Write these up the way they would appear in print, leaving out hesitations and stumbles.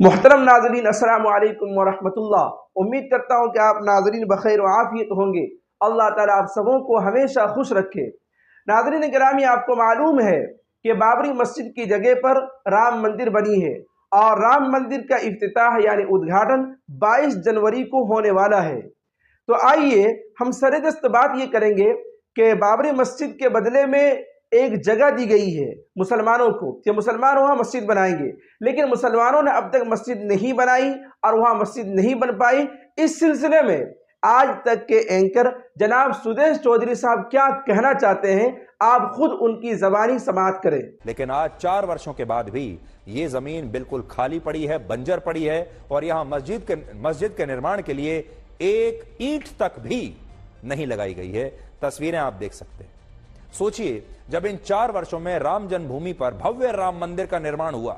मोहतरम नाज़रीन, अस्सलामु अलैकुम वरहमतुल्लाह। उम्मीद करता हूँ कि आप नाज़रीन बखैर व आफियत होंगे। अल्लाह ताला आप सबों को हमेशा खुश रखे। नाज़रीन गिरामी, आपको मालूम है कि बाबरी मस्जिद की जगह पर राम मंदिर बनी है और राम मंदिर का इफ्तिताह यानी उद्घाटन 22 जनवरी को होने वाला है। तो आइए हम सरेदस्त बात ये करेंगे कि बाबरी मस्जिद के बदले में एक जगह दी गई है मुसलमानों को कि मुसलमान वहाँ मस्जिद बनाएंगे, लेकिन मुसलमानों ने अब तक मस्जिद नहीं बनाई और वहाँ मस्जिद नहीं बन पाई। इस सिलसिले में आज तक के एंकर जनाब सुदेश चौधरी साहब क्या कहना चाहते हैं, आप खुद उनकी ज़बानी समाअत करें। लेकिन आज 4 वर्षों के बाद भी ये जमीन बिल्कुल खाली पड़ी है, बंजर पड़ी है और यहाँ मस्जिद के निर्माण के लिए एक ईंट तक भी नहीं लगाई गई है। तस्वीरें आप देख सकते हैं। सोचिए, जब इन 4 वर्षों में राम जन्मभूमि पर भव्य राम मंदिर का निर्माण हुआ,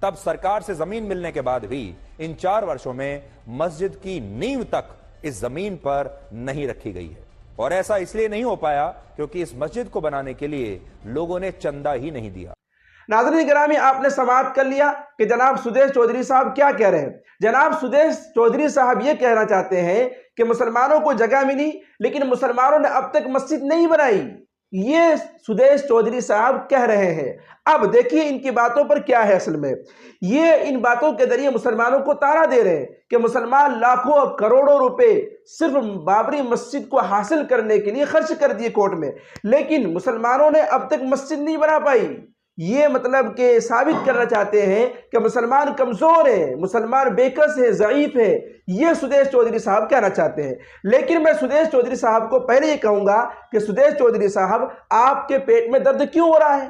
तब सरकार से जमीन मिलने के बाद भी इन 4 वर्षों में मस्जिद की नींव तक इस जमीन पर नहीं रखी गई है। और ऐसा इसलिए नहीं हो पाया क्योंकि इस मस्जिद को बनाने के लिए लोगों ने चंदा ही नहीं दिया। नाज़रीन गिरामी, आपने समाअत कर लिया कि जनाब सुदेश चौधरी साहब क्या कह रहे हैं। जनाब सुदेश चौधरी साहब ये कहना चाहते हैं कि मुसलमानों को जगह मिली, लेकिन मुसलमानों ने अब तक मस्जिद नहीं बनाई। ये सुदेश चौधरी साहब कह रहे हैं। अब देखिए इनकी बातों पर क्या है। असल में ये इन बातों के जरिए मुसलमानों को ताना दे रहे हैं कि मुसलमान लाखों करोड़ों रुपए सिर्फ बाबरी मस्जिद को हासिल करने के लिए खर्च कर दिए कोर्ट में, लेकिन मुसलमानों ने अब तक मस्जिद नहीं बना पाई। ये मतलब कि साबित करना चाहते हैं कि मुसलमान कमज़ोर है, मुसलमान बेकस है, ज़ईफ़ है। ये सुदेश चौधरी साहब कहना चाहते हैं। लेकिन मैं सुदेश चौधरी साहब को पहले ये कहूँगा कि सुदेश चौधरी साहब, आपके पेट में दर्द क्यों हो रहा है?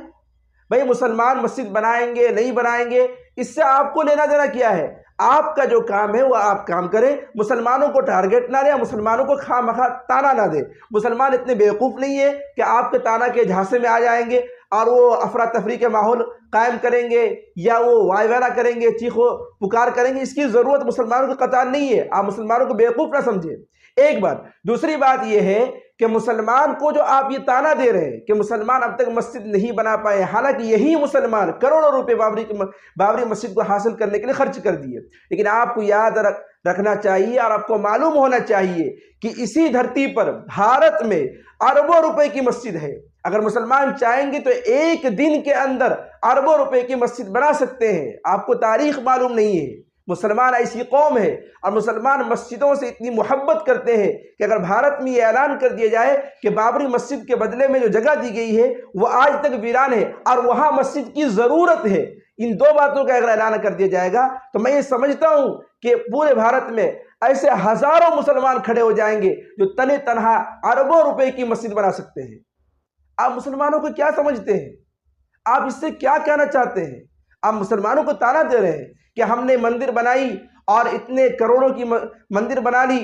भाई, मुसलमान मस्जिद बनाएंगे नहीं बनाएंगे, इससे आपको लेना देना क्या है? आपका जो काम है वो आप काम करें, मुसलमानों को टारगेट ना दें, मुसलमानों को खामखा ताना ना दें। मुसलमान इतने बेवकूफ़ नहीं है कि आपके ताना के झांसे में आ जाएंगे और वो अफरा तफरी के माहौल कायम करेंगे या वो वायवाना करेंगे, चीखो पुकार करेंगे। इसकी ज़रूरत मुसलमानों को कतार नहीं है। आप मुसलमानों को बेवकूफ़ ना समझे, एक बात। दूसरी बात ये है कि मुसलमान को जो आप ये ताना दे रहे हैं कि मुसलमान अब तक मस्जिद नहीं बना पाए, हालांकि यही मुसलमान करोड़ों रुपए बाबरी मस्जिद को हासिल करने के लिए खर्च कर दिए। लेकिन आपको याद रखना चाहिए और आपको मालूम होना चाहिए कि इसी धरती पर भारत में अरबों रुपए की मस्जिद है। अगर मुसलमान चाहेंगे तो एक दिन के अंदर अरबों रुपए की मस्जिद बना सकते हैं। आपको तारीख मालूम नहीं है। मुसलमान ऐसी कौम है और मुसलमान मस्जिदों से इतनी मोहब्बत करते हैं कि अगर भारत में ये ऐलान कर दिया जाए कि बाबरी मस्जिद के बदले में जो जगह दी गई है वो आज तक वीरान है और वहाँ मस्जिद की ज़रूरत है, इन दो बातों का अगर ऐलान कर दिया जाएगा तो मैं ये समझता हूँ कि पूरे भारत में ऐसे हज़ारों मुसलमान खड़े हो जाएंगे जो तने तनहा अरबों रुपए की मस्जिद बना सकते हैं। आप मुसलमानों को क्या समझते हैं? आप इससे क्या कहना चाहते हैं? आप मुसलमानों को ताना दे रहे हैं कि हमने मंदिर बनाई और इतने करोड़ों की मंदिर बना ली।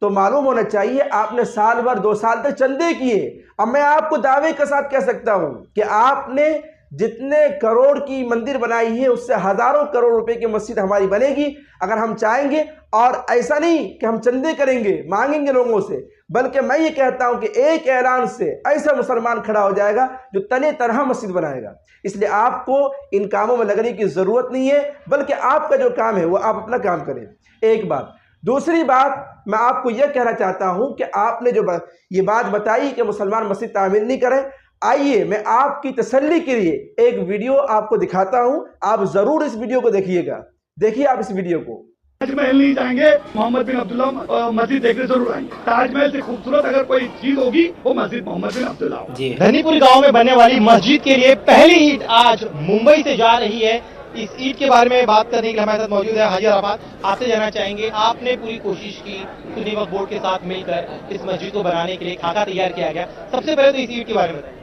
तो मालूम होना चाहिए आपने साल भर 2 साल तक चंदे किए। अब मैं आपको दावे के साथ कह सकता हूं कि आपने जितने करोड़ की मंदिर बनाई है उससे हज़ारों करोड़ रुपए की मस्जिद हमारी बनेगी अगर हम चाहेंगे। और ऐसा नहीं कि हम चंदे करेंगे, मांगेंगे लोगों से, बल्कि मैं ये कहता हूं कि एक ऐलान से ऐसा मुसलमान खड़ा हो जाएगा जो तने तरह मस्जिद बनाएगा। इसलिए आपको इन कामों में लगने की ज़रूरत नहीं है, बल्कि आपका जो काम है वो आप अपना काम करें, एक बात। दूसरी बात, मैं आपको यह कहना चाहता हूं कि आपने जो ये बात बताई कि मुसलमान मस्जिद तामीर नहीं करें, आइए मैं आपकी तसल्ली के लिए एक वीडियो आपको दिखाता हूं। आप ज़रूर इस वीडियो को देखिएगा। देखिए आप इस वीडियो को। ताजमहल नहीं जाएंगे, मोहम्मद बिन अब्दुल्ला मस्जिद देखने जरूर आएंगे। ताजमहल से खूबसूरत अगर कोई चीज होगी वो मस्जिद मोहम्मद बिन अब्दुल्ला जी। धनीपुर गांव में बनने वाली मस्जिद के लिए पहली ईंट आज मुंबई से जा रही है। इस ईंट के बारे में बात करने के लिए हमारे साथ मौजूद है हाजी अराफात। आपसे जानना चाहेंगे, आपने पूरी कोशिश की, सुन्नी वक्फ बोर्ड के साथ मिलकर इस मस्जिद को बनाने के लिए खाका तैयार किया गया। सबसे पहले तो इस ईंट के बारे में बताइए।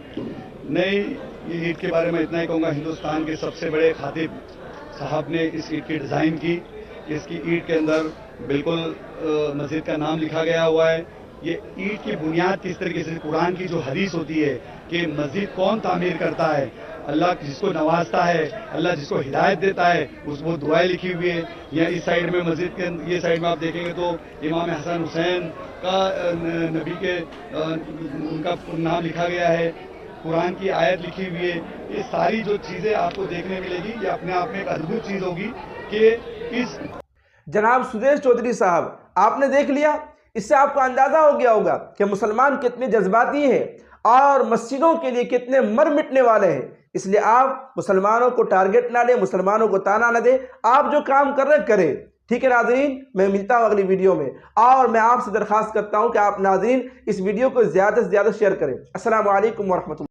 नहीं, ये ईंट के बारे में इतना ही कहूँगा, हिंदुस्तान के सबसे बड़े खातिब साहब ने इस ईंट की डिज़ाइन की। इसकी ईंट के अंदर बिल्कुल मस्जिद का नाम लिखा गया हुआ है। ये ईंट की बुनियाद किस तरीके से, कुरान की जो हदीस होती है कि मस्जिद कौन तामीर करता है, अल्लाह जिसको नवाजता है, अल्लाह जिसको हिदायत देता है, उस वो दुआएं लिखी हुई है। या इस साइड में मस्जिद के ये साइड में आप देखेंगे तो इमाम हसन हुसैन का नबी के उनका नाम लिखा गया है, कुरान की आयत लिखी हुई है। ये सारी जो चीज़ें आपको देखने मिलेगी, ये अपने आप में एक अद्भुत चीज़ होगी कि इस जनाब सुदेश चौधरी साहब, आपने देख लिया, इससे आपको अंदाजा हो गया होगा कि मुसलमान कितने जज्बाती हैं और मस्जिदों के लिए कितने मर मिटने वाले हैं। इसलिए आप मुसलमानों को टारगेट ना लें, मुसलमानों को ताना ना दें, आप जो काम कर रहे करें। ठीक है नाज़रीन, मैं मिलता हूँ अगली वीडियो में, और मैं आपसे दरख्वास्त करता हूँ कि आप नाज़रीन इस वीडियो को ज़्यादा से ज़्यादा शेयर करें। अस्सलामु अलैकुम वरहमतुल्लाह।